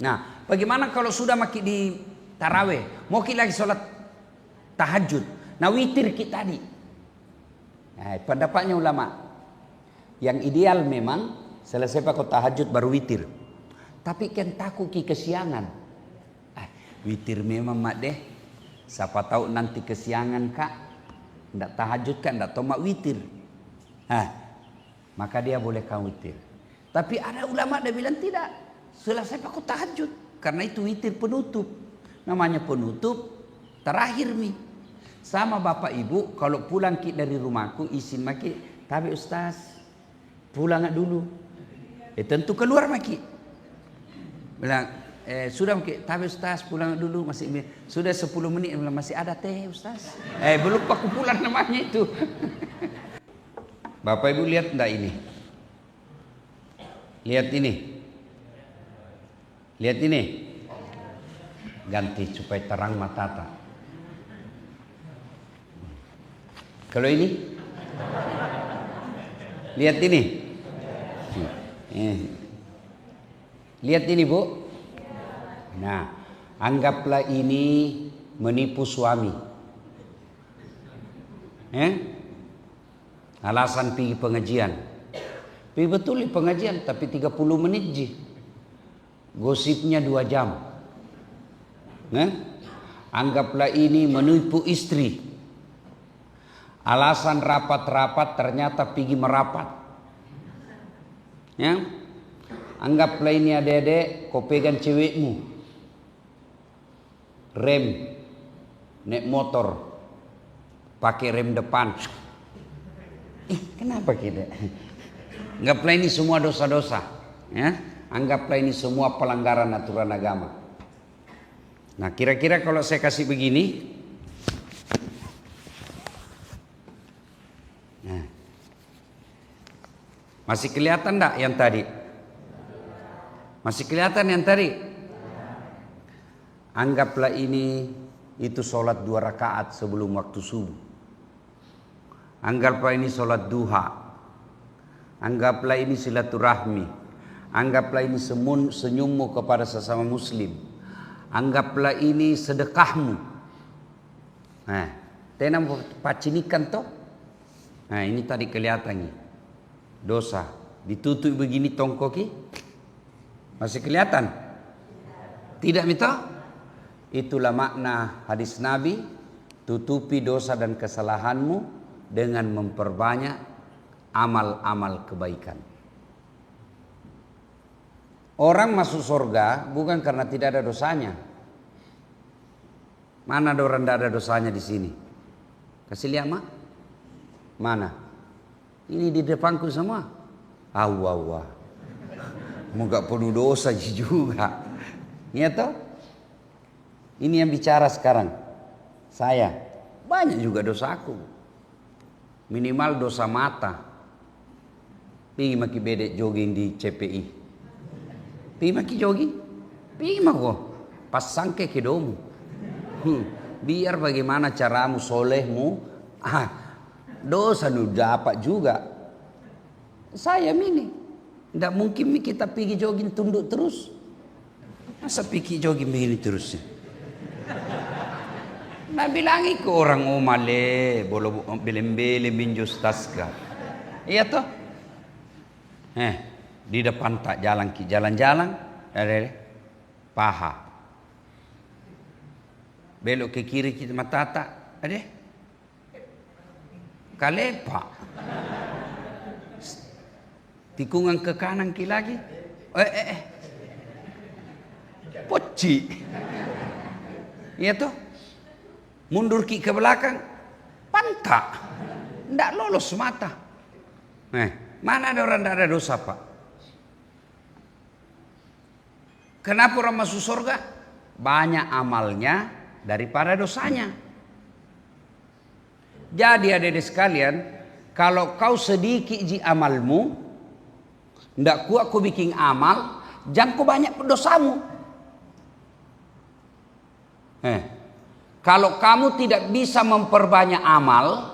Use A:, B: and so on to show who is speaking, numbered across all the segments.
A: Nah, bagaimana kalau sudah maki di taraweh, mau kita lagi sholat tahajud, nah witir kita tadi. Nah, pendapatnya ulama, yang ideal memang selesai pakai tahajud baru witir. Tapi kan takut kesiangan. Witir memang mak deh. Siapa tahu nanti kesiangan kak, ndak tahajud kan, ndak tahu mak witir. Maka dia boleh kau witir. Tapi ada ulama dia bilang tidak. Selesai pakai tahajud, karena itu witir penutup. Namanya penutup terakhir mi. Sama bapak ibu kalau pulang ki dari rumahku izin maki, tapi ustaz pulang dulu. Tentu keluar maki. Bilang sudah maki, tapi ustaz pulang dulu masih sudah 10 menit bilang masih ada teh ustaz. Belum aku pulang namanya itu. Bapak ibu lihat enggak ini? Lihat ini. Lihat ini. Ganti supaya terang mata. Kalau ini? Lihat ini. Lihat ini bu. Nah, anggaplah ini menipu suami. Alasan pergi pengajian. Pergi betul di pengajian tapi 30 menit ji. Gosipnya 2 jam. Anggaplah ini menipu istri. Alasan rapat-rapat ternyata pergi merapat. Anggaplah ini adik-adik kau pegang cewekmu. Rem naik motor pakai rem depan. Kenapa kita? Anggaplah ini semua dosa-dosa. Anggaplah ini semua pelanggaran aturan agama. Nah kira-kira kalau saya kasih begini, masih kelihatan enggak yang tadi? Masih kelihatan yang tadi? Anggaplah ini itu sholat 2 rakaat sebelum waktu subuh. Anggaplah ini sholat duha. Anggaplah ini silaturahmi. Anggaplah ini senyummu kepada sesama muslim. Anggaplah ini sedekahmu. Tenang pacinikan toh. Nah ini tadi kelihatan nih. Dosa. Ditutup begini tongkoki. Masih kelihatan? Tidak minta? Itulah makna hadis Nabi. Tutupi dosa dan kesalahanmu dengan memperbanyak amal-amal kebaikan. Orang masuk surga bukan karena tidak ada dosanya. Mana ada orang tidak ada dosanya di sini? Kasih lihat mak. Mana? Ini di depanku semua. Wah. Mau gak perlu dosa juga. Iya toh? Ini yang bicara sekarang. Saya. Banyak juga dosaku. Minimal dosa mata. Pergi maki bedek jogging di CPI. Pergi maki jogging. Pergi mako. Pas sangke ke domu. Biar bagaimana caramu solehmu. Dosa nu dapat juga. Saya mini. Tidak mungkin kita pergi jogging tunduk terus. Masa pergi jogging begini terus? Nah bilangi ke orang male bolo belembele minjus taska. Iya toh? Di depan tak jalan-jalan ada paha. Belok ke kiri kita mata tak ada. Kalepa. Tikungan ke kanan ki lagi. Poci. Iya toh? Mundur ki ke belakang. Pantak. Ndak lolos mata. Mana ada orang tidak ada dosa pak? Kenapa orang masuk surga? Banyak amalnya daripada dosanya. Jadi adik-adik sekalian, kalau kau sedikit ji amalmu, ndak kuat kau bikin amal, jangan kau banyak dosamu. Kalau kamu tidak bisa memperbanyak amal,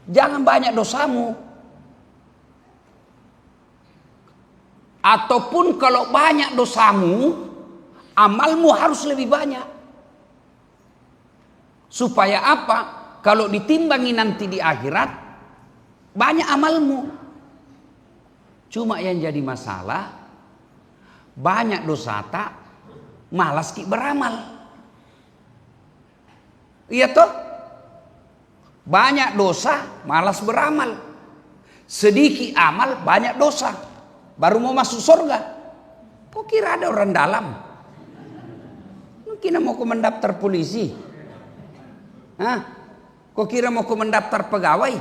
A: jangan banyak dosamu. Ataupun kalau banyak dosamu, amalmu harus lebih banyak. Supaya apa? Kalau ditimbangi nanti di akhirat, banyak amalmu. Cuma yang jadi masalah, banyak dosa tak, malas ki beramal. Iya toh? Banyak dosa, malas beramal. Sedikit amal, banyak dosa. Baru mau masuk surga. Kok kira ada orang dalam? Mungkin mau mendaftar polisi. Hah? Kok kira mau mendaftar pegawai?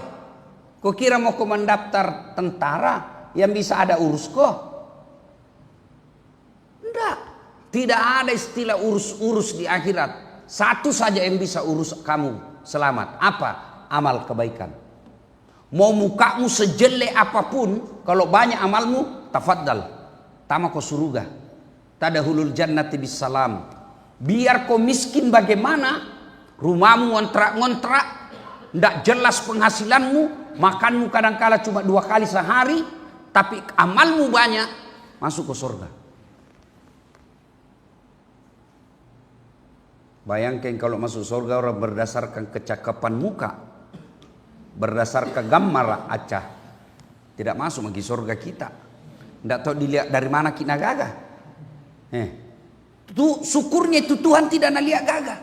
A: Kok kira mau mendaftar tentara yang bisa ada urus kok? Enggak. Tidak ada istilah urus-urus di akhirat. Satu saja yang bisa urus kamu selamat. Apa? Amal kebaikan. Mau mukamu sejelek apapun, kalau banyak amalmu, tafaddal. Tama kau surga. Tadahulul jannati bisalam. Biar kau miskin bagaimana, rumahmu ngontrak-ngontrak, tidak jelas penghasilanmu, makanmu kadang-kala cuma 2 kali sehari, tapi amalmu banyak, masuk ke surga. Bayangkan kalau masuk surga orang berdasarkan kecakapan muka, berdasarkan gambar acah, tidak masuk lagi surga kita. Tidak tahu dilihat dari mana kita gagah. Itu syukurnya itu Tuhan tidak nalihat gagah.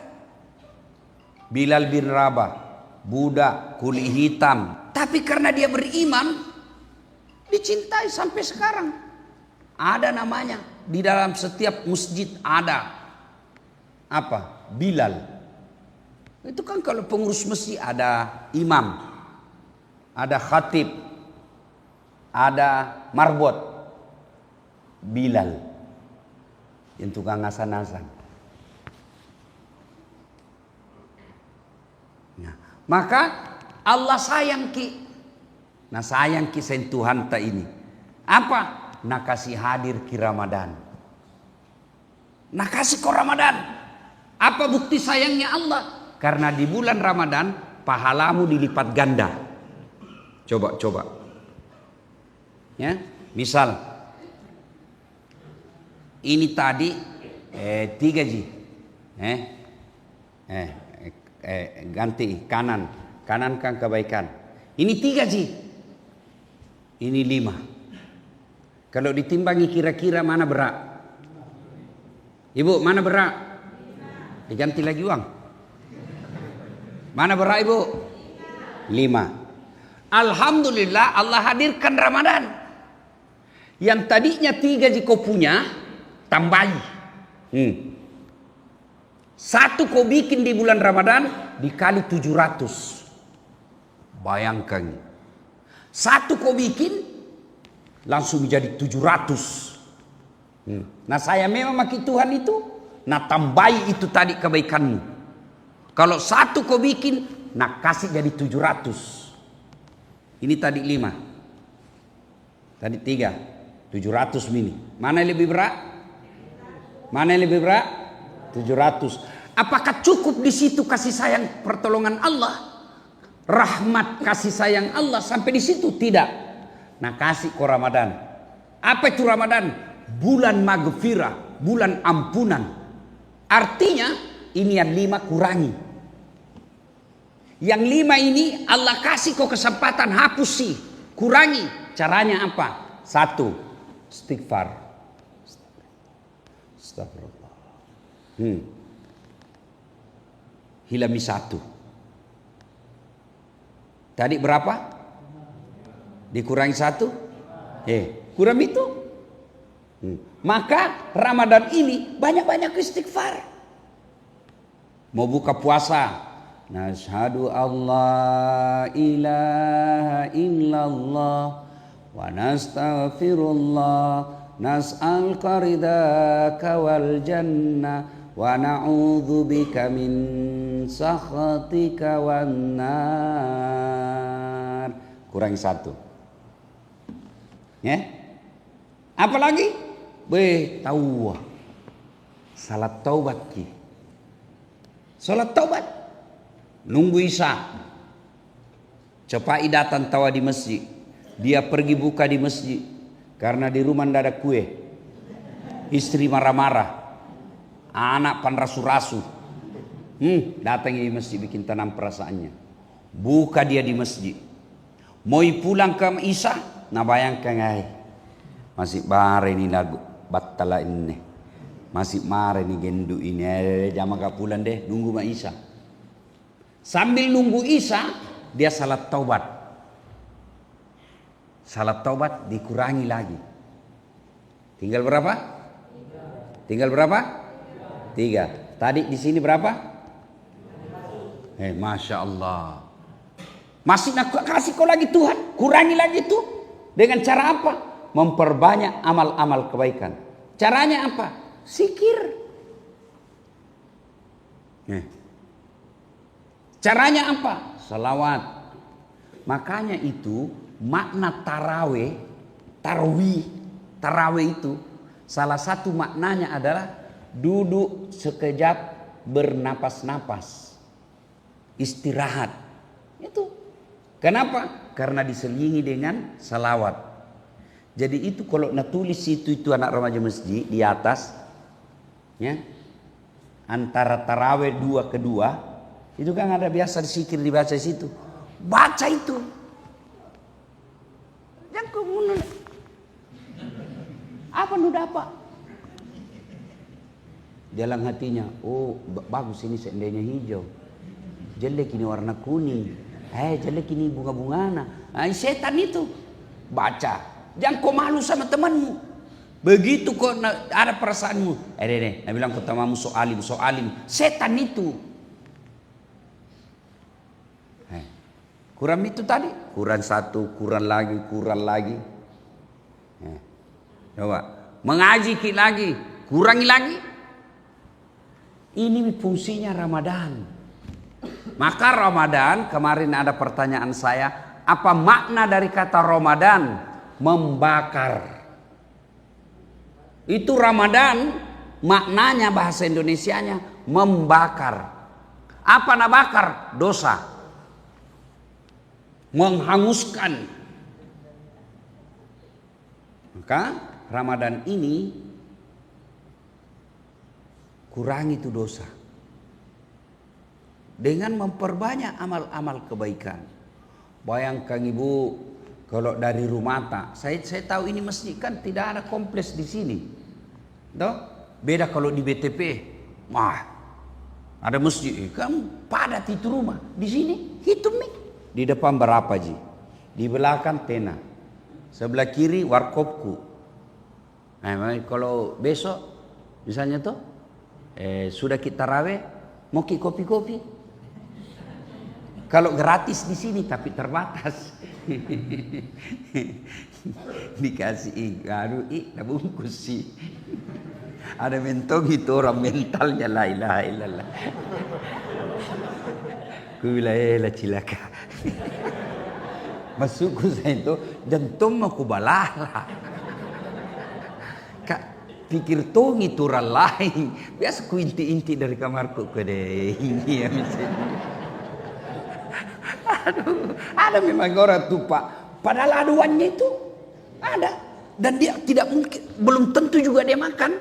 A: Bilal bin Rabah, budak kulit hitam, tapi karena dia beriman, dicintai sampai sekarang. Ada namanya di dalam setiap masjid ada apa? Bilal. Itu kan kalau pengurus masjid ada imam, ada khatib, ada marbot. Bilal yang tukang asan-asan. Nah, maka Allah sayang ki. Nah sayang ki sen Tuhan ta ini. Apa? Nak kasih hadir ki Ramadan. Nak kasih ke Ramadan. Apa bukti sayangnya Allah? Karena di bulan Ramadan pahalamu dilipat ganda. Coba. Ya, misal ini tadi 3 ji. Ganti kanan kan kebaikan. Ini 3 ji. Ini 5. Kalau ditimbangi kira-kira mana berat? Ibu, mana berat? Diganti lagi uang. Mana berat ibu? 5. Alhamdulillah Allah hadirkan Ramadan. Yang tadinya 3 ji kau punya, tambahi. 1 kau bikin di bulan Ramadan dikali 700. Bayangkan. 1 kau bikin langsung menjadi 700. Nah saya memang maki Tuhan itu, nah tambahi itu tadi kebaikanmu. Kalau 1 kau bikin, nah kasih jadi 700. Ini tadi 5. Tadi 3. 700 mini. Mana yang lebih berat? Mana yang lebih berat? 700. Apakah cukup di situ kasih sayang pertolongan Allah? Rahmat kasih sayang Allah sampai di situ? Tidak. Nah kasih ke Ramadan. Apa itu Ramadan? Bulan maghfirah, bulan ampunan. Artinya ini yang 5 kurangi. Yang 5 ini Allah kasih kau kesempatan hapus sih, kurangi. Caranya apa? 1, istighfar. Astagfirullah. Hilami 1. Tadi berapa? Dikurangi 1? Kurang itu. Maka Ramadan ini banyak-banyak istighfar. Mau buka puasa, nashhadu Allah ilaha illallah wa nastaghfirullah nas'aluka ridhaka wal jannah wa na'udzubika min sakhatika wan nar. Kurang 1. Ya? Apa lagi? Tahu. Salat taubat ki. Salat taubat. Nunggu Isya. Cepai datang tawa di masjid. Dia pergi buka di masjid. Karena di rumah ndak ada kue. Istri marah-marah. Anak panrasu-rasu. Datang di masjid bikin tanam perasaannya. Buka dia di masjid. Mau pulang ke Isya, nah bayangkan masih bare ini lagu battala ini. Masih mare nih gendu ini. Jama gak pulang deh, nunggu ma Isya. Sambil nunggu Isya, dia salat taubat. Salat taubat dikurangi lagi. Tinggal berapa? Tinggal berapa? 3. Tadi di sini berapa? Masya Allah. Masih nak kasih kau lagi Tuhan. Kurangi lagi itu. Dengan cara apa? Memperbanyak amal-amal kebaikan. Caranya apa? Zikir. Caranya apa? Salawat. Makanya itu makna tarawih itu salah satu maknanya adalah duduk sekejap bernapas-napas. Istirahat. Itu. Kenapa? Karena diselingi dengan salawat. Jadi itu kalau nak tulis itu anak remaja masjid di atas, ya, antara tarawih 2 ke 2, itu kan ada biasa zikir dibaca di situ. Baca itu. Jangan kemudian apa nu dapat? Dalam hatinya, oh bagus ini seandainya hijau. Jelek ini warna kuning. Jelek ini bunga-bungana. Setan itu. Baca. Jangan kau malu sama temanmu. Begitu kau ada perasaanmu. Nah bilang ke temanmu soalim. Setan itu. Kurang itu tadi. Kurang 1, kurang lagi. Coba. Mengaji lagi. Kurangi lagi. Ini fungsinya Ramadan. Maka Ramadan, kemarin ada pertanyaan saya, apa makna dari kata Ramadan? Membakar. Itu Ramadan, maknanya bahasa Indonesianya membakar. Apa nabakar? Dosa. Menghanguskan. Maka Ramadan ini kurangi itu dosa. Dengan memperbanyak amal-amal kebaikan. Bayangkan ibu, kalau dari Rumata, saya tahu ini masjid kan tidak ada kompleks di sini. Toh? Beda kalau di BTP. Wah, ada masjid kan padat itu rumah. Di sini hitung nih. Di depan berapa Ji? Di belakang tena. Sebelah kiri warkopku. Nah, kalau besok misalnya tuh sudah kita rawe, mau kopi-kopi. Kalau gratis di sini tapi terbatas. Dikasih bungkus sih. Ada mentong itu orang mentalnya la ilaha illallah. Ku bilang cilaka. Masukku saya itu jantung aku balala. Kak pikir tong itu orang lain. Biasa ku inti-inti dari kamarku ke deh. Ini ya misalnya. Aduh, ada memang orang tuh Pak. Padahal aduannya itu ada. Dan dia tidak mungkin, belum tentu juga dia makan.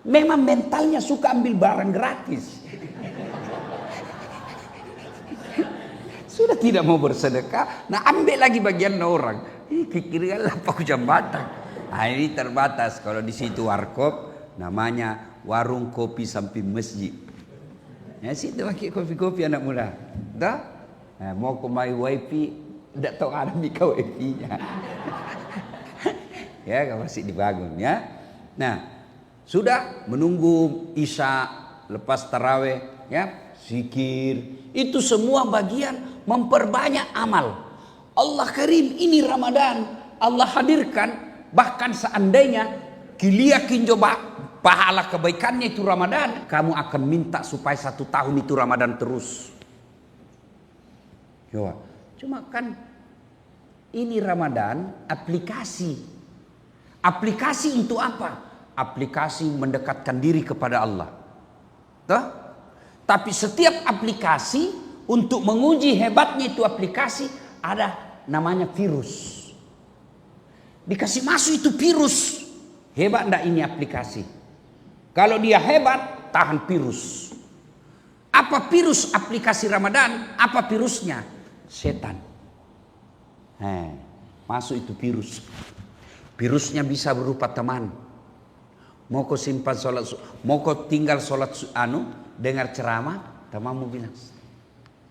A: Memang mentalnya suka ambil barang gratis. Sudah tidak mau bersedekah, nah ambil lagi bagian orang. Pikirkanlah Pak jambatan. Nah ini terbatas. Kalau di situ warkop, namanya warung kopi samping masjid. Ya situ pakai kopi-kopi anak muda. Dah? Nah, mau ke my wifi, tidak tahu ada mika wifi-nya. Ya, masih dibangun ya. Nah, sudah menunggu Isya, lepas tarawih, ya, zikir. Itu semua bagian memperbanyak amal. Allah Karim, ini Ramadan. Allah hadirkan, bahkan seandainya kiliakin coba pahala kebaikannya itu Ramadan, kamu akan minta supaya 1 tahun itu Ramadan terus. Cuma kan ini Ramadan aplikasi. Aplikasi untuk apa? Aplikasi mendekatkan diri kepada Allah. Tuh? Tapi setiap aplikasi untuk menguji hebatnya itu aplikasi ada namanya virus. Dikasih masuk itu virus. Hebat enggak ini aplikasi? Kalau dia hebat, tahan virus. Apa virus aplikasi Ramadan? Apa virusnya? Setan. Masuk itu virus. Virusnya bisa berupa teman. Mau kau simpan sholat, mau kau tinggal sholat dengar ceramah, temanmu bilang,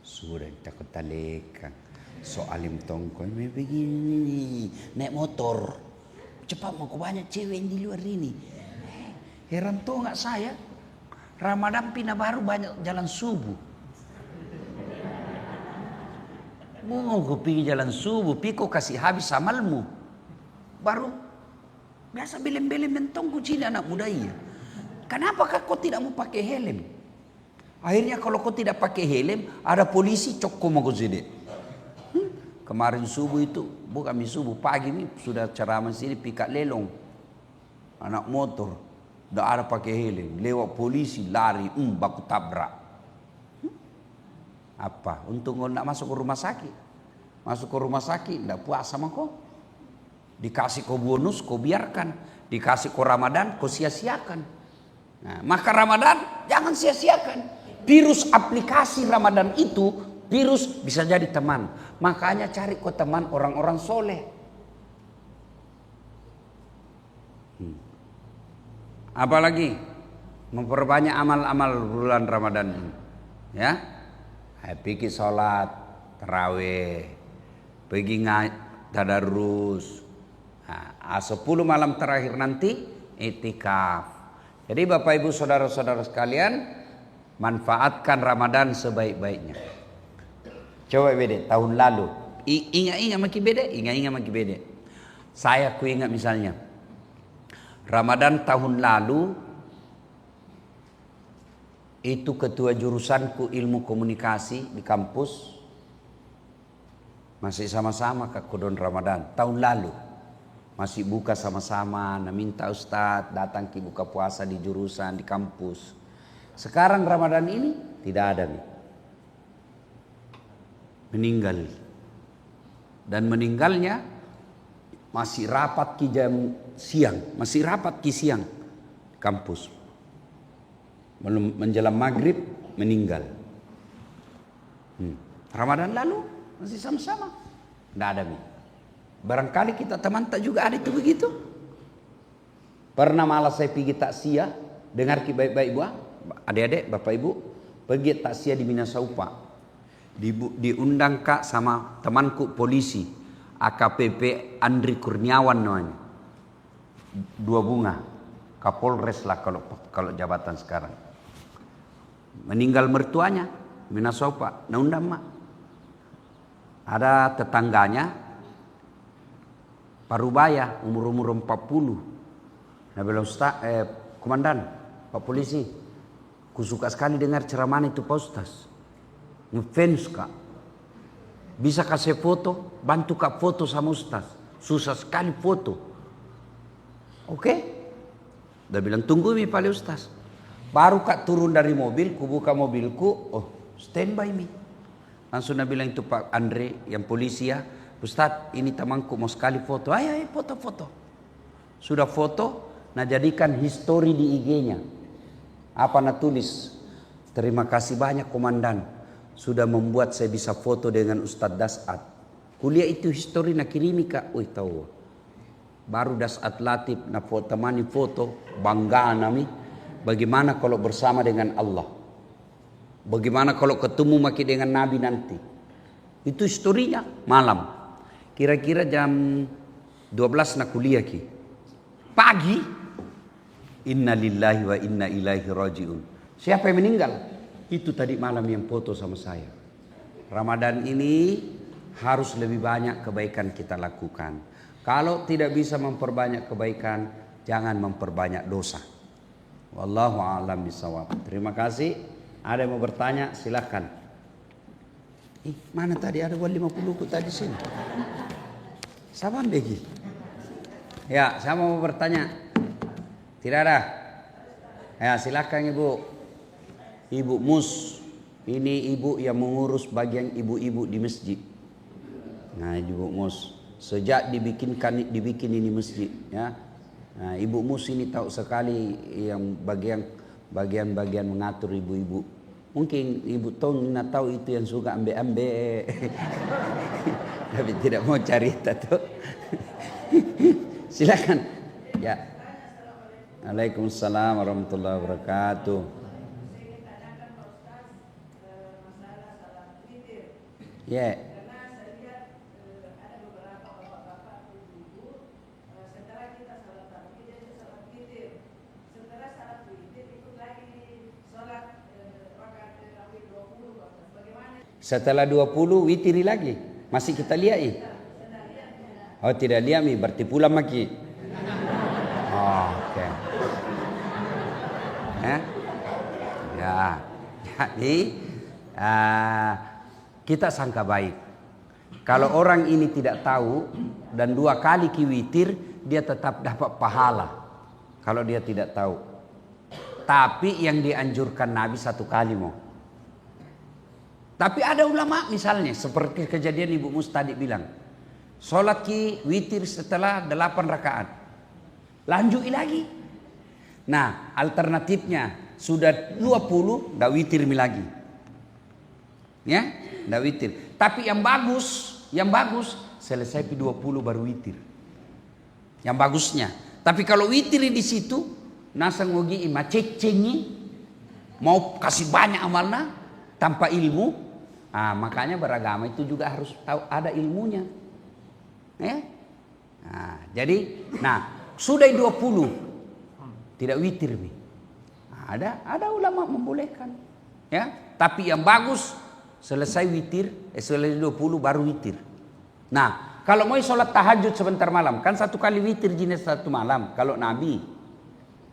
A: sudah takut talekang, soalim tongkol, begini, naik motor, cepat mau kau banyak cewek di luar ini. Heran tuh nggak saya, Ramadan pindah baru banyak jalan subuh. Mau kau pergi jalan subuh, kau kasih habis amalmu. Baru biasa belem-belem mentong kucing anak muda iya. Kenapa kau tidak mau pakai helm? Akhirnya kalau kau tidak pakai helm, ada polisi cokko mau kau sedek. Kemarin subuh itu, bukan subuh, pagi ini sudah ceramah sini pikat lelong. Anak motor, tidak ada pakai helm. Lewat polisi, lari, baku tabrak. Apa? Untung kau tidak masuk ke rumah sakit. Masuk ke rumah sakit, tidak puas sama kau. Dikasih kau bonus, kau biarkan. Dikasih kau Ramadan, kau sia-siakan. Nah, maka Ramadan jangan sia-siakan. Virus aplikasi Ramadan itu, virus bisa jadi teman. Makanya cari kau teman orang-orang soleh. Apalagi memperbanyak amal-amal bulan Ramadan ini. Ya, pergi sholat tarawih, pergi tadarus. Nah, 10 malam terakhir nanti itikaf. Jadi Bapak Ibu saudara-saudara sekalian, manfaatkan Ramadan sebaik-baiknya. Coba beda tahun lalu, ingat makin beda. Saya ku ingat misalnya Ramadan tahun lalu itu ketua jurusanku ilmu komunikasi di kampus masih sama-sama ke kodon Ramadan tahun lalu. Masih buka sama-sama, minta Ustadz datang ke buka puasa di jurusan, di kampus. Sekarang Ramadan ini tidak ada nih. Meninggal. Dan meninggalnya masih rapat ki jam siang. Masih rapat ki siang kampus. Menjelang maghrib meninggal. Ramadan lalu masih sama-sama. Tidak ada nih. Barangkali kita teman tak juga ada itu begitu. Pernah malah saya pergi taksia, dengar baik-baik buah, adik-adik, bapak ibu, pergi taksia di Minasaupa. Diundang kak sama temanku polisi, AKPP Andri Kurniawan namanya. 2 bunga, Kapolres lah kalau jabatan sekarang. Meninggal mertuanya, Minasaupa, nah undang mak. Ada tetangganya, Parubaya, umur 40. Nah bilang, komandan, Pak Polisi, ku suka sekali dengar ceramah itu Pak Ustaz. Ngefans kak. Bisa kasih foto, bantu kak foto sama Ustaz. Susah sekali foto. Oke? Dia bilang, tunggu mi Pak Ustaz. Baru kak turun dari mobil, ku buka mobilku, stand by me. Langsung dia bilang itu Pak Andre, yang polisi ya. Ustadz, ini temanku mau sekali foto. Ayo foto-foto. Sudah foto, nah jadikan history di IG-nya. Apa nak tulis? Terima kasih banyak komandan. Sudah membuat saya bisa foto dengan Ustadz Dasat. Kuliah itu history nak kirimi kak. Tahu. Baru Dasat Latif nak temani foto. Bangga nami. Bagaimana kalau bersama dengan Allah? Bagaimana kalau ketemu maki dengan Nabi nanti? Itu historinya malam. Kira-kira jam 12 nak kuliah ki. Pagi. Inna lillahi wa inna ilaihi raji'un. Siapa yang meninggal? Itu tadi malam yang foto sama saya. Ramadan ini harus lebih banyak kebaikan kita lakukan. Kalau tidak bisa memperbanyak kebaikan, jangan memperbanyak dosa. Wallahu a'lam bishawab. Terima kasih. Ada yang mau bertanya? Silakan. Mana tadi ada 50 ku tadi sini? Siapa begi? Ya, saya mau bertanya. Tidak ada? Ya, silakan Ibu. Ibu Mus. Ini ibu yang mengurus bagian ibu-ibu di masjid. Nah, Ibu Mus. sejak dibikin ini masjid, ya. Nah, ibumu sini tahu sekali yang bagian mengatur ibu-ibu. Mungkin ibu Tong tahu itu yang suka ambe-ambe, tapi tidak mau cerita tuh. Silakan. Ya. Waalaikumsalam warahmatullahi wabarakatuh. Ya. Setelah 20 witiri lagi. Masih kita lihat ih. Oh tidak lihat mi, berarti pulang maki. Oh, oke. Ya. Jadi kita sangka baik. Kalau orang ini tidak tahu dan 2 kali witir, dia tetap dapat pahala. Kalau dia tidak tahu. Tapi yang dianjurkan Nabi 1 kali mau. Tapi ada ulama misalnya seperti kejadian Ibu Mus tadi bilang, sholat witir setelah 8 rakaat, lanjut lagi. Nah alternatifnya sudah 20 ndak witir lagi, ya ndak witir. Tapi yang bagus selesai 20 baru witir, yang bagusnya. Tapi kalau witir di situ nasang ngogi ima cengi mau kasih banyak amalna tanpa ilmu. Makanya beragama itu juga harus tahu ada ilmunya, ya. Jadi, sudah 20 tidak witir nih. Ada ulama membolehkan, ya. Tapi yang bagus selesai witir, selesai 20 baru witir. Nah, kalau mau sholat tahajud sebentar malam, kan 1 kali witir jenis 1 malam kalau Nabi.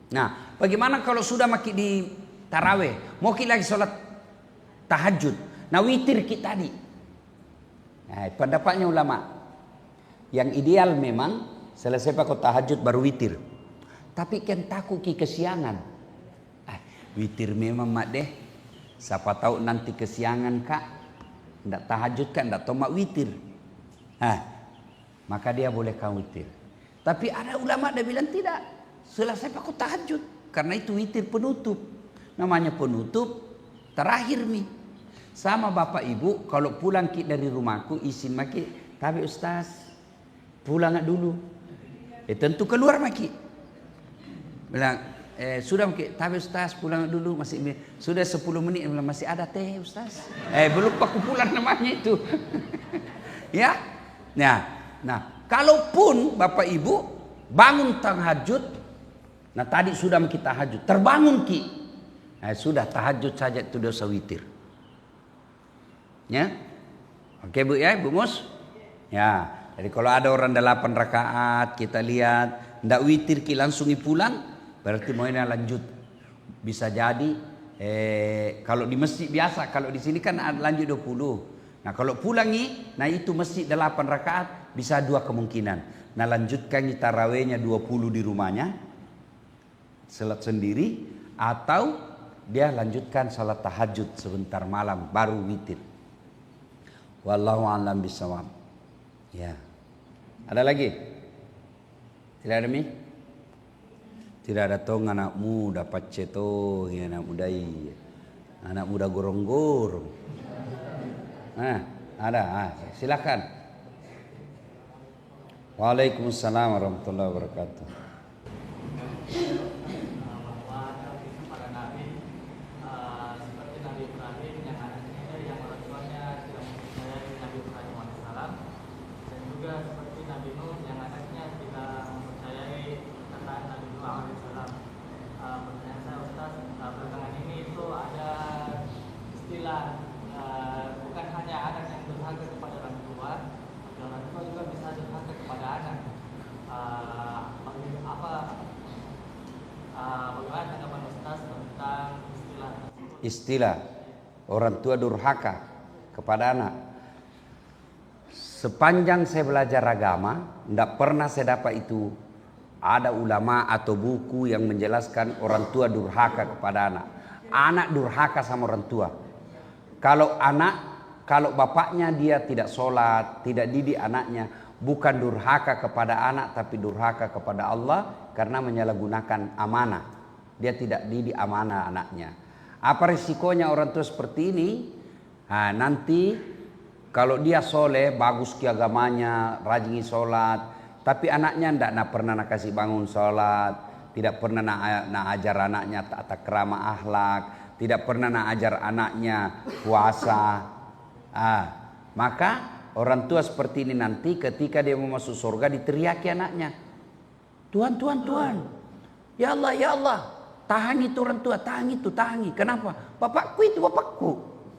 A: Nah, bagaimana kalau sudah maki di taraweh, mau lagi sholat tahajud? Nah witir kita tadi. Nah, pendapatnya ulama. Yang ideal memang selesai pakai tahajud baru witir. Tapi kan takut kesiangan. Witir memang mak deh. Siapa tahu nanti kesiangan kak. Ndak tahajud kan ndak tomak witir. Maka dia boleh kau witir. Tapi ada ulama dia bilang tidak. Selesai pakai tahajud. Karena itu witir penutup. Namanya penutup terakhir nih. Sama bapak ibu kalau pulang dari rumahku izin maki, tapi ustaz pulang dulu. Tentu keluar maki. Bilang sudah maki, tapi ustaz pulang dulu masih sudah 10 menit bilang masih ada teh ustaz. Belum aku pulang namanya itu. Ya. Nah, kalaupun bapak ibu bangun tahajud, nah tadi sudah kita tahajud, terbangun ki. Sudah tahajud saja itu dosa witir. Ya, oke Bu ya, Bu Mus. Ya, jadi kalau ada orang 8 rakaat kita lihat ndak witir ki langsung pulang, berarti maunya lanjut. Bisa jadi kalau di masjid biasa, kalau di sini kan lanjut 20. Nah kalau pulangi, nah itu masjid 8 rakaat bisa 2 kemungkinan. Nah lanjutkan tarawehnya 20 di rumahnya, salat sendiri, atau dia lanjutkan salat tahajud sebentar malam baru witir. Wallahu a'lam bishawab. Ya. Ada lagi? Tidak ada mi? Tidak ada tong anak muda paceto, anak muda anak muda gorong-gorong. Ada. Silakan. Waalaikumsalam warahmatullahi wabarakatuh.
B: Bukan hanya anak yang durhaka kepada orang tua juga bisa durhaka kepada anak. Bagaimana tanggapan Ustaz tentang
A: istilah orang tua durhaka kepada anak? Sepanjang saya belajar agama, tidak pernah saya dapat itu ada ulama atau buku yang menjelaskan orang tua durhaka kepada anak. Anak durhaka sama orang tua. Kalau bapaknya dia tidak sholat, tidak didik anaknya, Bukan durhaka kepada anak, tapi durhaka kepada Allah karena menyalahgunakan amanah. Dia tidak didik amanah anaknya. Apa risikonya orang tua seperti ini? Nah, nanti kalau dia soleh, bagus ke agamanya, rajin sholat, tapi anaknya tidak pernah nak kasih bangun sholat, tidak pernah nak ajar anaknya tata krama akhlak, tidak pernah nak ajar anaknya puasa. Maka orang tua seperti ini nanti ketika dia mau masuk surga diteriaki anaknya. Tuhan, Tuhan, Tuhan. Ya Allah, ya Allah. Tahan itu orang tua, tahan itu, tahan. Kenapa? Bapakku itu bapakku.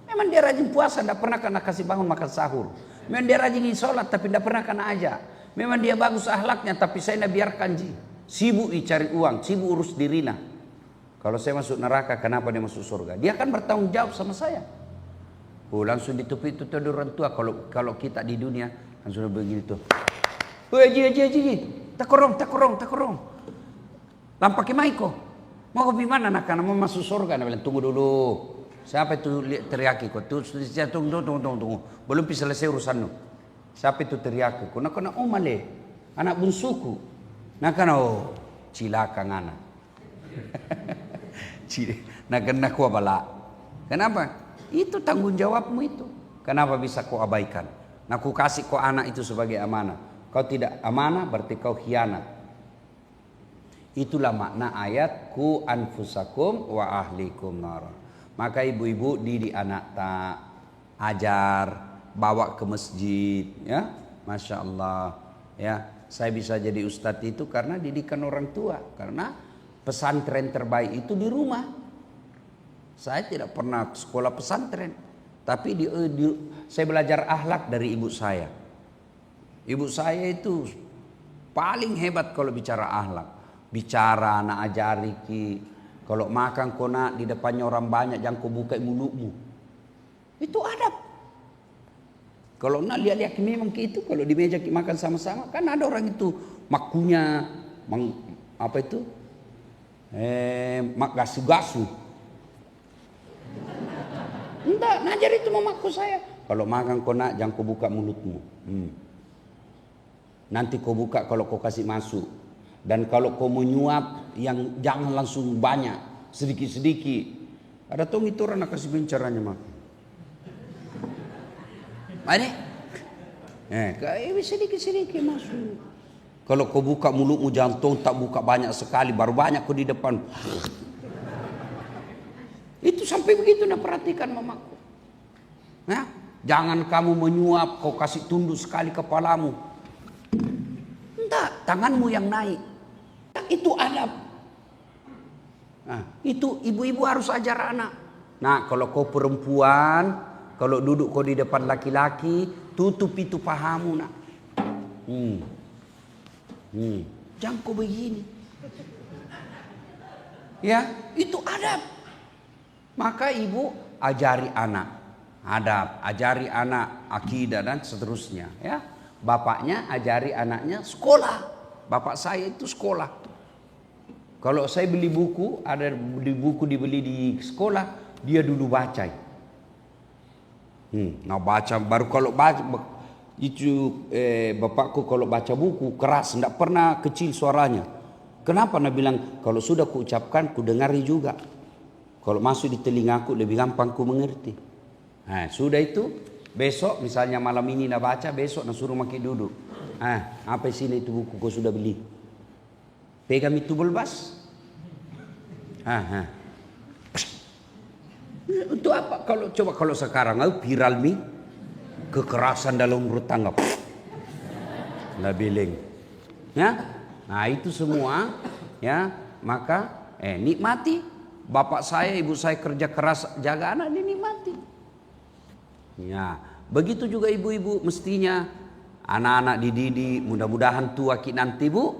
A: Memang dia rajin puasa, tidak pernah kena kasih bangun makan sahur. Memang dia rajin sholat, tapi tidak pernah kena ajar. Memang dia bagus akhlaknya, tapi saya tidak biarkan ji. Sibuk cari uang, sibuk urus dirinya. Kalau saya masuk neraka, kenapa dia masuk surga? Dia akan bertanggung jawab sama saya. Langsung ditupi itu orang tua. Kalau kita di dunia langsung begini tuh. Ji. Tak korong. Lampaki maiko. Mau ke mana anak-anak mau masuk surga? Dia bilang tunggu dulu. Siapa itu teriaki kok? Tunggu. Belum bisa selesai urusanmu. Siapa itu teriaki kok? Nak male. Anak bungsuku. Nak cilaka ngana. Nak kuah bala. Kenapa? Itu tanggung jawabmu itu. Kenapa bisa kau abaikan? Nah, ku kasih kau anak itu sebagai amanah. Kau tidak amanah berarti kau khianat. Itulah makna ayat ku anfusakum wa ahlikum nar. Maka ibu-ibu didik anak tak, ajar, bawa ke masjid, ya. Masya Allah, ya. Saya bisa jadi ustadz itu karena didikan orang tua. Karena pesantren terbaik itu di rumah. Saya tidak pernah sekolah pesantren, tapi saya belajar akhlak dari ibu saya. Ibu saya itu paling hebat kalau bicara akhlak. Bicara, nak ajari ki. Kalau makan kau nak di depannya orang banyak, jangan kau buka mulutmu. Itu adab. Kalau nak lihat-lihat memang itu, kalau di meja makan sama-sama, kan ada orang itu makunya, apa itu? Mak gasu-gasu. Enggak, ngajar itu mamaku saya. Kalau makan kau nak, jangan kau buka mulutmu. Nanti kau buka kalau kau kasih masuk. Dan kalau kau menyuap, yang jangan langsung banyak, sedikit-sedikit. Ada tong itu orang nak kasih bencaranya makan. Mari. Sedikit-sedikit masuk. Kalau kau buka mulutmu jantung tak buka banyak sekali, baru banyak kau di depan. Itu sampai begitu nak perhatikan mamaku. Nah, jangan kamu menyuap, kau kasih tunduk sekali kepalamu. Enggak, tanganmu yang naik. Itu adab. Nah, itu ibu-ibu harus ajar anak. Nah, kalau kau perempuan, kalau duduk kau di depan laki-laki, tutup itu pahamu nak. Jangan kau begini. Ya, itu adab. Maka ibu ajari anak adab, ajari anak akidah dan seterusnya. Ya, bapaknya ajari anaknya sekolah. Bapak saya itu sekolah. Kalau saya beli buku, ada buku dibeli di sekolah, dia dulu baca. Nah baca, baru kalau baca itu bapakku kalau baca buku keras, tidak pernah kecil suaranya. Kenapa? Dia bilang kalau sudah kuucapkan, ku dengari juga. Kalau masuk di telingaku lebih gampang ku mengerti. Nah, sudah itu besok misalnya malam ini nak baca, besok nak suruh makin duduk. Apa sini itu buku kau sudah beli? Pegang itu belbas. Untuk apa? Kalau sekarang viral nih kekerasan dalam rumah tangga. Lah biling. Ya? Nah, itu semua ya, maka nikmati. Bapak saya, ibu saya kerja keras jaga anak, dinikmati. Ya, begitu juga ibu-ibu mestinya anak-anak dididik. Mudah-mudahan tua ki nanti bu,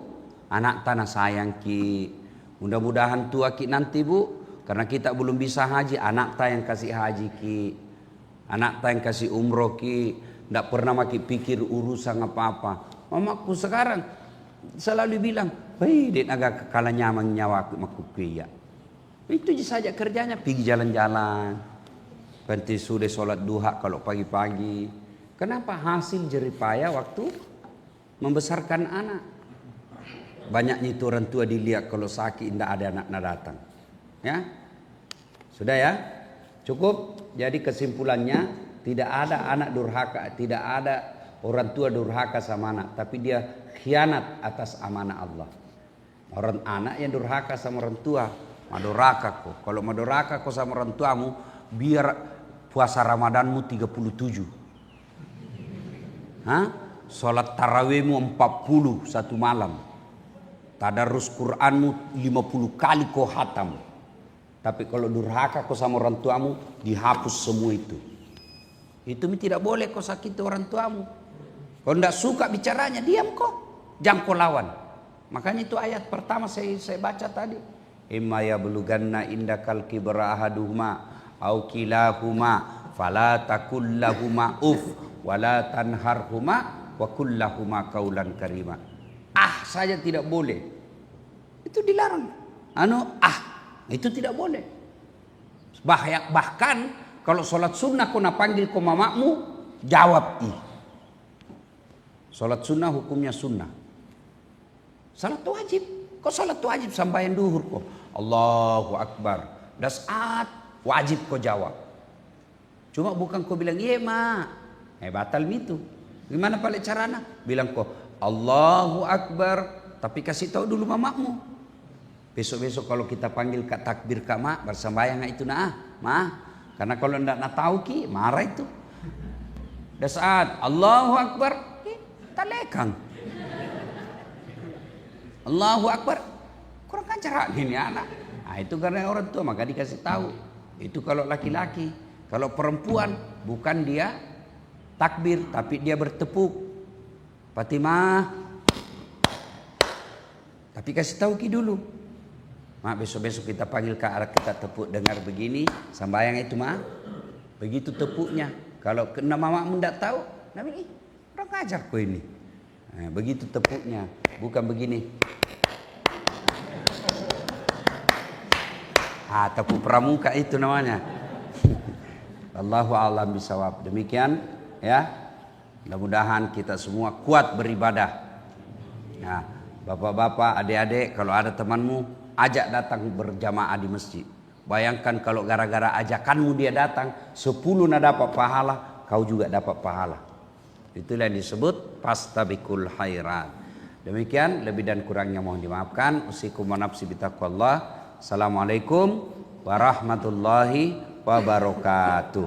A: anak tanah sayang ki. Mudah-mudahan tua ki nanti bu, karena kita belum bisa haji, anak ta yang kasih haji ki, anak ta yang kasih umroh ki. Tidak pernah maki pikir urusan apa-apa. Mamaku sekarang selalu bilang, hei dek agak kalah nyaman nyawa aku ya. Itu saja kerjanya, pergi jalan-jalan. Nanti sudah sholat duha kalau pagi-pagi. Kenapa? Hasil jeripaya waktu membesarkan anak. Banyaknya itu orang tua dilihat kalau sakit tidak ada anak datang. Ya, sudah ya, cukup. Jadi kesimpulannya tidak ada anak durhaka, tidak ada orang tua durhaka sama anak, tapi dia khianat atas amanah Allah. Orang anak yang durhaka sama orang tua, madoraka kok. Kalau madoraka kok sama orang tuamu, biar puasa Ramadanmu 37. Sholat tarawihmu 40 satu malam. Tadarus Qur'anmu 50 kali kau hatam. Tapi kalau durhaka kau sama orang tuamu, dihapus semua itu. Itu tidak boleh kau sakiti orang tuamu. Kau tidak suka bicaranya, diam kok. Jangan kau lawan. Makanya itu ayat pertama saya baca tadi. Imma yablughanna indakal kibra ahaduhuma au kilahuma fala takul lahuma uf wala tanharhuma wa qul lahuma qaulan karima. Saja tidak boleh. Itu dilarang. Itu tidak boleh. Bahkan kalau sholat sunnah kau nak panggil kau mamakmu, jawab i. Sholat sunnah hukumnya sunnah. Salat wajib. Kau salat wajib sampai duhur kau. Allahu Akbar. Dasat wajib kau jawab. Cuma bukan kau bilang iya mak. Batal itu. Gimana paling caranya? Bilang kau Allahu Akbar. Tapi kasih tahu dulu mamakmu. Besok-besok kalau kita panggil kak takbir kak mak bersambayang itu karena kalau ndak nak tahu ki marah itu. Dah saat Allahu Akbar talekang. Allahu Akbar kurang ajar ini anak. Itu karena orang tua maka dikasih tahu. Itu kalau laki-laki. Kalau perempuan bukan dia takbir tapi dia bertepuk. Fatimah. Tapi kasih tahu ki dulu. Besok-besok kita panggil ke arah kita tepuk dengar begini sambayang itu begitu tepuknya. Kalau kena mamamu tidak tahu, nabi orang ajar kau ini. Begitu tepuknya, bukan begini. Tepuk pramuka itu namanya. Allahu a'lam bisawab. Demikian ya. Mudah-mudahan kita semua kuat beribadah. Nah, bapak-bapak, adik-adik, kalau ada temanmu ajak datang berjamaah di masjid. Bayangkan kalau gara-gara ajakanmu dia datang 10 nak dapat pahala, kau juga dapat pahala. Itulah yang disebut fastabiqul khairat. Demikian, lebih dan kurangnya mohon dimaafkan. Usikum wa nafsi bitaqwallah. Assalamualaikum warahmatullahi wabarakatuh.